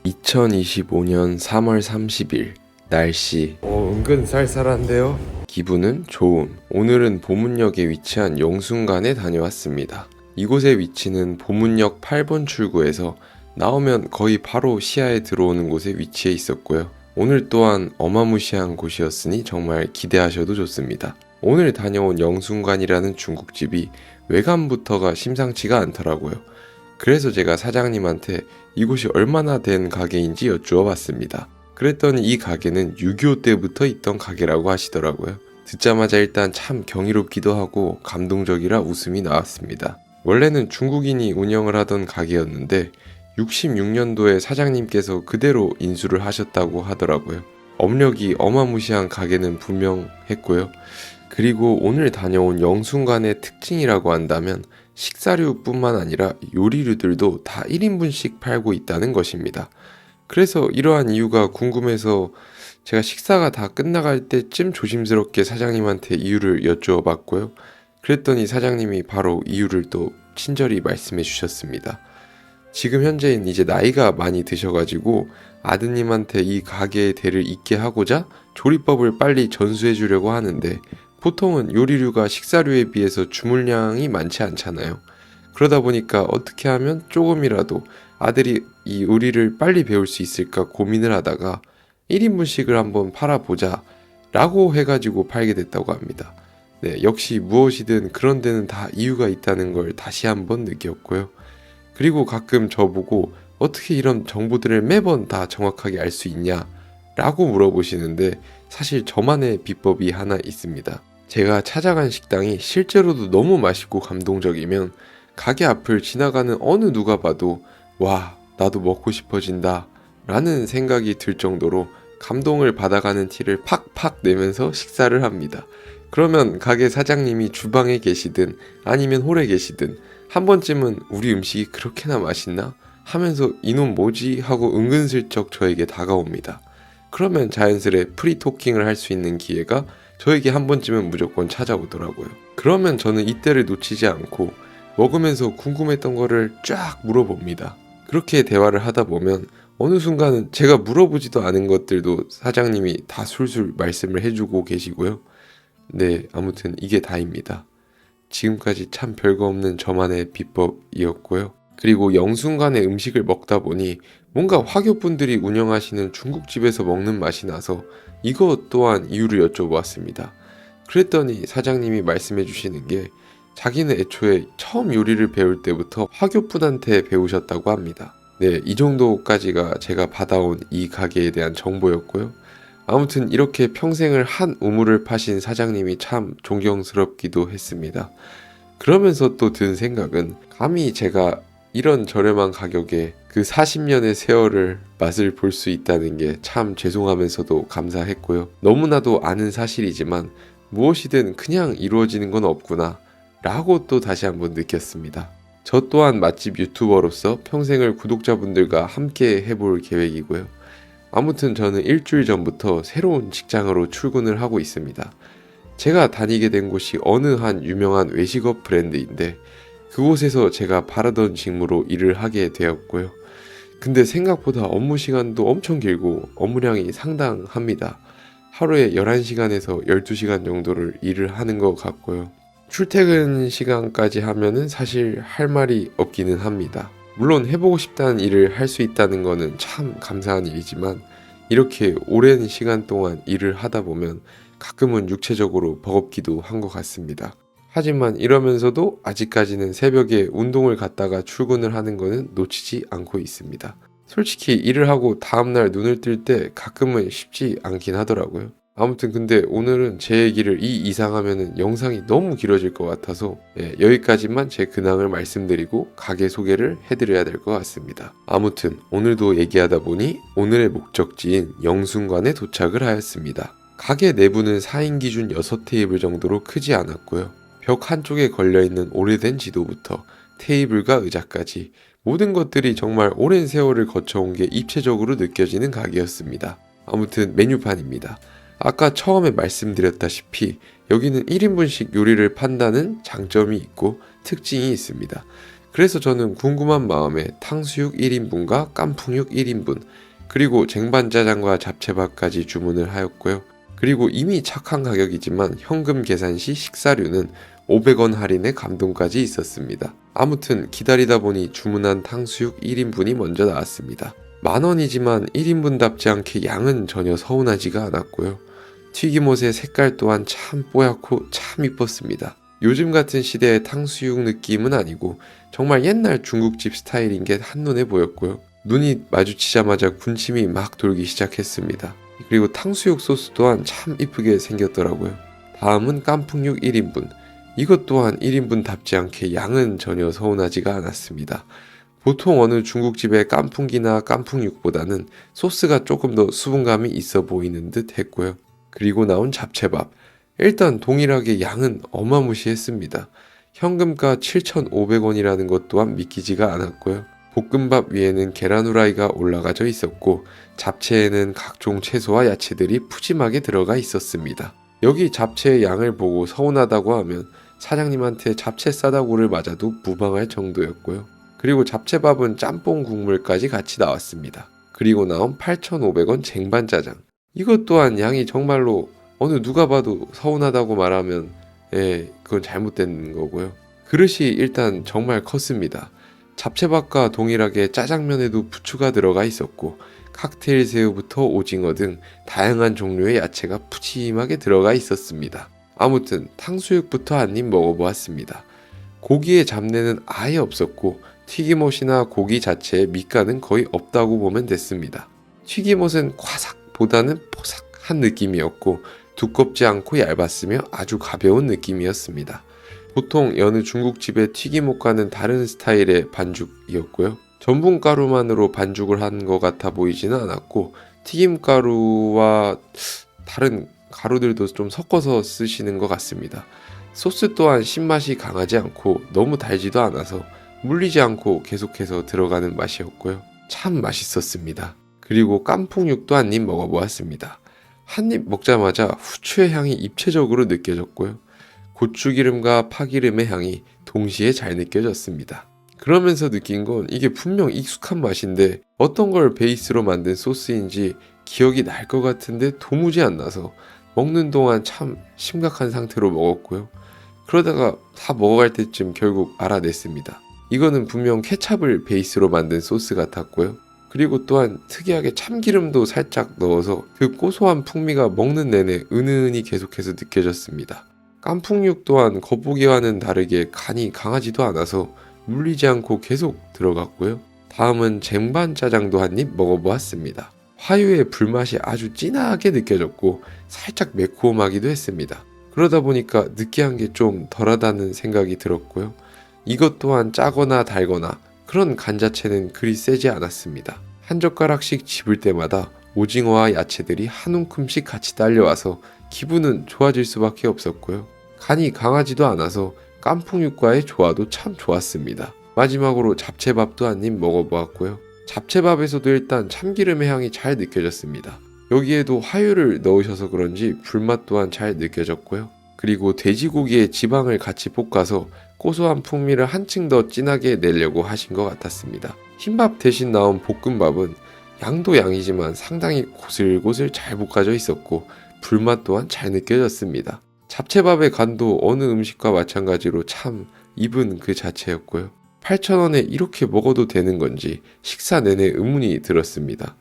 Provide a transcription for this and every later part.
2025년 3월 30일 날씨 은근 쌀쌀한데요. 기분은 좋음. 오늘은 보문역에 위치한 영순관에 다녀왔습니다. 이곳의 위치는 보문역 8번 출구에서 나오면 거의 바로 시야에 들어오는 곳에 위치해 있었고요. 오늘 또한 어마무시한 곳이었으니 정말 기대하셔도 좋습니다. 오늘 다녀온 영순관이라는 중국집이 외관부터가 심상치가 않더라고요. 그래서 제가 사장님한테 이곳이 얼마나 된 가게인지 여쭈어 봤습니다. 그랬더니 이 가게는 6.25 때부터 있던 가게라고 하시더라고요. 듣자마자 일단 참 경이롭기도 하고 감동적이라 웃음이 나왔습니다. 원래는 중국인이 운영을 하던 가게였는데 66년도에 사장님께서 그대로 인수를 하셨다고 하더라고요. 업력이 어마무시한 가게는 분명했고요. 그리고 오늘 다녀온 영순관의 특징이라고 한다면 식사류뿐만 아니라 요리류들도 다 1인분씩 팔고 있다는 것입니다. 그래서 이러한 이유가 궁금해서 제가 식사가 다 끝나갈 때쯤 조심스럽게 사장님한테 이유를 여쭈어 봤고요. 그랬더니 사장님이 바로 이유를 또 친절히 말씀해 주셨습니다. 지금 현재는 이제 나이가 많이 드셔가지고 아드님한테 이 가게의 대를 잇게 하고자 조리법을 빨리 전수해 주려고 하는데 보통은 요리류가 식사류에 비해서 주물량이 많지 않잖아요. 그러다 보니까 어떻게 하면 조금이라도 아들이 이 요리를 빨리 배울 수 있을까 고민을 하다가 1인분씩을 한번 팔아보자 라고 해가지고 팔게 됐다고 합니다. 네, 역시 무엇이든 그런 데는 다 이유가 있다는 걸 다시 한번 느꼈고요. 그리고 가끔 저보고 어떻게 이런 정보들을 매번 다 정확하게 알 수 있냐 라고 물어보시는데 사실 저만의 비법이 하나 있습니다. 제가 찾아간 식당이 실제로도 너무 맛있고 감동적이면 가게 앞을 지나가는 어느 누가 봐도 와, 나도 먹고 싶어진다 라는 생각이 들 정도로 감동을 받아가는 티를 팍팍 내면서 식사를 합니다. 그러면 가게 사장님이 주방에 계시든 아니면 홀에 계시든 한 번쯤은 우리 음식이 그렇게나 맛있나? 하면서 이놈 뭐지? 하고 은근슬쩍 저에게 다가옵니다. 그러면 자연스레 프리토킹을 할 수 있는 기회가 저에게 한 번쯤은 무조건 찾아오더라고요. 그러면 저는 이때를 놓치지 않고 먹으면서 궁금했던 거를 쫙 물어봅니다. 그렇게 대화를 하다 보면 어느 순간은 제가 물어보지도 않은 것들도 사장님이 다 술술 말씀을 해주고 계시고요. 네, 아무튼 이게 다입니다. 지금까지 참 별거 없는 저만의 비법이었고요. 그리고 영순관의 음식을 먹다 보니 뭔가 화교분들이 운영하시는 중국집에서 먹는 맛이 나서 이것 또한 이유를 여쭤보았습니다. 그랬더니 사장님이 말씀해 주시는 게 자기는 애초에 처음 요리를 배울 때부터 화교분한테 배우셨다고 합니다. 네, 이 정도까지가 제가 받아온 이 가게에 대한 정보였고요. 아무튼 이렇게 평생을 한 우물을 파신 사장님이 참 존경스럽기도 했습니다. 그러면서 또 든 생각은 감히 제가 이런 저렴한 가격에 그 40년의 세월을 맛을 볼 수 있다는 게 참 죄송하면서도 감사했고요. 너무나도 아는 사실이지만 무엇이든 그냥 이루어지는 건 없구나 라고 또 다시 한번 느꼈습니다. 저 또한 맛집 유튜버로서 평생을 구독자분들과 함께 해볼 계획이고요. 아무튼 저는 일주일 전부터 새로운 직장으로 출근을 하고 있습니다. 제가 다니게 된 곳이 어느 한 유명한 외식업 브랜드인데 그곳에서 제가 바라던 직무로 일을 하게 되었고요. 근데 생각보다 업무 시간도 엄청 길고 업무량이 상당합니다. 하루에 11시간에서 12시간 정도를 일을 하는 것 같고요. 출퇴근 시간까지 하면은 사실 할 말이 없기는 합니다. 물론 해보고 싶다는 일을 할 수 있다는 거는 참 감사한 일이지만 이렇게 오랜 시간 동안 일을 하다 보면 가끔은 육체적으로 버겁기도 한 것 같습니다. 하지만 이러면서도 아직까지는 새벽에 운동을 갔다가 출근을 하는 거는 놓치지 않고 있습니다. 솔직히 일을 하고 다음날 눈을 뜰 때 가끔은 쉽지 않긴 하더라고요. 아무튼 근데 오늘은 제 얘기를 이 이상 하면은 영상이 너무 길어질 것 같아서 여기까지만 제 근황을 말씀드리고 가게 소개를 해드려야 될 것 같습니다. 아무튼 오늘도 얘기하다 보니 오늘의 목적지인 영순관에 도착을 하였습니다. 가게 내부는 4인 기준 6테이블 정도로 크지 않았고요. 벽 한쪽에 걸려있는 오래된 지도부터 테이블과 의자까지 모든 것들이 정말 오랜 세월을 거쳐온 게 입체적으로 느껴지는 가게였습니다. 아무튼 메뉴판입니다. 아까 처음에 말씀드렸다시피 여기는 1인분씩 요리를 판다는 장점이 있고 특징이 있습니다. 그래서 저는 궁금한 마음에 탕수육 1인분과 깐풍육 1인분, 그리고 쟁반짜장과 잡채밥까지 주문을 하였고요. 그리고 이미 착한 가격이지만 현금 계산 시 식사료는 500원 할인의 감동까지 있었습니다. 아무튼 기다리다 보니 주문한 탕수육 1인분이 먼저 나왔습니다. 10,000원이지만 1인분답지 않게 양은 전혀 서운하지가 않았고요. 튀김옷의 색깔 또한 참 뽀얗고 참 이뻤습니다. 요즘 같은 시대의 탕수육 느낌은 아니고 정말 옛날 중국집 스타일인 게 한눈에 보였고요. 눈이 마주치자마자 군침이 막 돌기 시작했습니다. 그리고 탕수육 소스 또한 참 이쁘게 생겼더라고요. 다음은 깐풍육 1인분. 이것 또한 1인분답지 않게 양은 전혀 서운하지가 않았습니다. 보통 어느 중국집의 깐풍기나 깐풍육보다는 소스가 조금 더 수분감이 있어 보이는 듯 했고요. 그리고 나온 잡채밥. 일단 동일하게 양은 어마무시했습니다. 현금가 7,500원이라는 것 또한 믿기지가 않았고요. 볶음밥 위에는 계란 후라이가 올라가져 있었고 잡채에는 각종 채소와 야채들이 푸짐하게 들어가 있었습니다. 여기 잡채의 양을 보고 서운하다고 하면 사장님한테 잡채 싸다고를 맞아도 무방할 정도였고요. 그리고 잡채밥은 짬뽕 국물까지 같이 나왔습니다. 그리고 나온 8,500원 쟁반짜장. 이것 또한 양이 정말로 어느 누가 봐도 서운하다고 말하면 그건 잘못된 거고요. 그릇이 일단 정말 컸습니다. 잡채밥과 동일하게 짜장면에도 부추가 들어가 있었고 칵테일 새우부터 오징어 등 다양한 종류의 야채가 푸짐하게 들어가 있었습니다. 아무튼 탕수육부터 한 입 먹어보았습니다. 고기의 잡내는 아예 없었고 튀김옷이나 고기 자체의 밑간은 거의 없다고 보면 됐습니다. 튀김옷은 과삭보다는 포삭한 느낌이었고 두껍지 않고 얇았으며 아주 가벼운 느낌이었습니다. 보통 여느 중국집의 튀김옷과는 다른 스타일의 반죽이었고요. 전분가루만으로 반죽을 한 것 같아 보이지는 않았고 튀김가루와 다른 가루들도 좀 섞어서 쓰시는 것 같습니다. 소스 또한 신맛이 강하지 않고 너무 달지도 않아서 물리지 않고 계속해서 들어가는 맛이었고요. 참 맛있었습니다. 그리고 깐풍육도 한 입 먹어보았습니다. 한 입 먹자마자 후추의 향이 입체적으로 느껴졌고요. 고추기름과 파기름의 향이 동시에 잘 느껴졌습니다. 그러면서 느낀 건 이게 분명 익숙한 맛인데 어떤 걸 베이스로 만든 소스인지 기억이 날 것 같은데 도무지 안 나서 먹는 동안 참 심각한 상태로 먹었고요. 그러다가 다 먹어갈 때쯤 결국 알아냈습니다. 이거는 분명 케찹을 베이스로 만든 소스 같았고요. 그리고 또한 특이하게 참기름도 살짝 넣어서 그 고소한 풍미가 먹는 내내 은은히 계속해서 느껴졌습니다. 깐풍육 또한 겉보기와는 다르게 간이 강하지도 않아서 물리지 않고 계속 들어갔고요. 다음은 쟁반짜장도 한 입 먹어보았습니다. 화유의 불맛이 아주 진하게 느껴졌고 살짝 매콤하기도 했습니다. 그러다 보니까 느끼한 게 좀 덜하다는 생각이 들었고요. 이것 또한 짜거나 달거나 그런 간 자체는 그리 세지 않았습니다. 한 젓가락씩 집을 때마다 오징어와 야채들이 한 움큼씩 같이 딸려와서 기분은 좋아질 수밖에 없었고요. 간이 강하지도 않아서 깐풍육과의 조화도 참 좋았습니다. 마지막으로 잡채밥도 한 입 먹어보았고요. 잡채밥에서도 일단 참기름의 향이 잘 느껴졌습니다. 여기에도 화유를 넣으셔서 그런지 불맛 또한 잘 느껴졌고요. 그리고 돼지고기에 지방을 같이 볶아서 고소한 풍미를 한층 더 진하게 내려고 하신 것 같았습니다. 흰밥 대신 나온 볶음밥은 양도 양이지만 상당히 고슬고슬 잘 볶아져 있었고 불맛 또한 잘 느껴졌습니다. 잡채밥의 간도 어느 음식과 마찬가지로 참 입은 그 자체였고요. 8,000원에 이렇게 먹어도 되는 건지 식사 내내 의문이 들었습니다.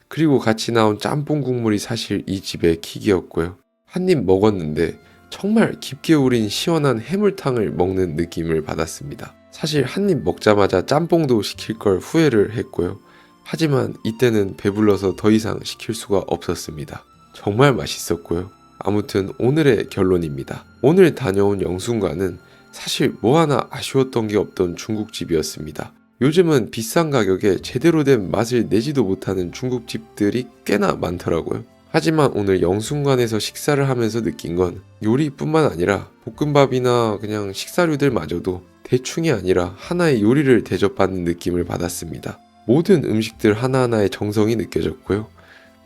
그리고 같이 나온 짬뽕 국물이 사실 이 집의 킥이었고요. 한 입 먹었는데 정말 깊게 우린 시원한 해물탕을 먹는 느낌을 받았습니다. 사실 한 입 먹자마자 짬뽕도 시킬 걸 후회를 했고요. 하지만 이때는 배불러서 더 이상 시킬 수가 없었습니다. 정말 맛있었고요. 아무튼 오늘의 결론입니다. 오늘 다녀온 영순관은 사실 뭐 하나 아쉬웠던 게 없던 중국집이었습니다. 요즘은 비싼 가격에 제대로 된 맛을 내지도 못하는 중국집들이 꽤나 많더라고요. 하지만 오늘 영순관에서 식사를 하면서 느낀 건 요리뿐만 아니라 볶음밥이나 그냥 식사류들마저도 대충이 아니라 하나의 요리를 대접받는 느낌을 받았습니다. 모든 음식들 하나하나의 정성이 느껴졌고요.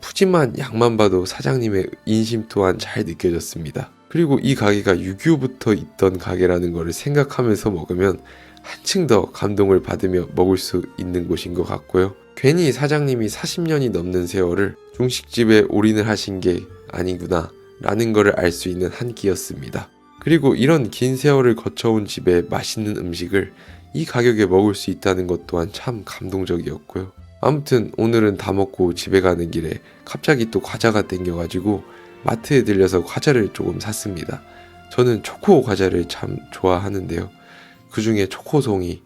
푸짐한 양만 봐도 사장님의 인심 또한 잘 느껴졌습니다. 그리고 이 가게가 6.25부터 있던 가게라는 것을 생각하면서 먹으면 한층 더 감동을 받으며 먹을 수 있는 곳인 것 같고요. 괜히 사장님이 40년이 넘는 세월을 중식집에 올인을 하신 게 아니구나 라는 거를 알 수 있는 한 끼였습니다. 그리고 이런 긴 세월을 거쳐온 집에 맛있는 음식을 이 가격에 먹을 수 있다는 것 또한 참 감동적이었고요. 아무튼 오늘은 다 먹고 집에 가는 길에 갑자기 또 과자가 땡겨가지고 마트에 들려서 과자를 조금 샀습니다. 저는 초코 과자를 참 좋아하는데요. 그 중에 초코송이,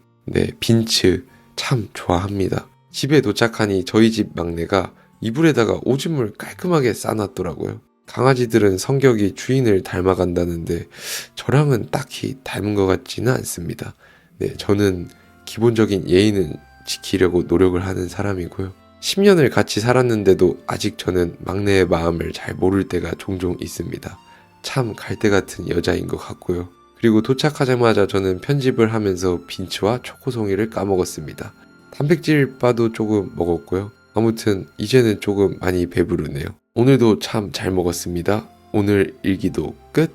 빈츠 참 좋아합니다. 집에 도착하니 저희 집 막내가 이불에다가 오줌을 깔끔하게 싸놨더라고요. 강아지들은 성격이 주인을 닮아간다는데 저랑은 딱히 닮은 것 같지는 않습니다. 저는 기본적인 예의는 지키려고 노력을 하는 사람이고요. 10년을 같이 살았는데도 아직 저는 막내의 마음을 잘 모를 때가 종종 있습니다. 참 갈대 같은 여자인 것 같고요. 그리고 도착하자마자 저는 편집을 하면서 빈츠와 초코송이를 까먹었습니다. 단백질 바도 조금 먹었고요. 아무튼 이제는 조금 많이 배부르네요. 오늘도 참 잘 먹었습니다. 오늘 일기도 끝.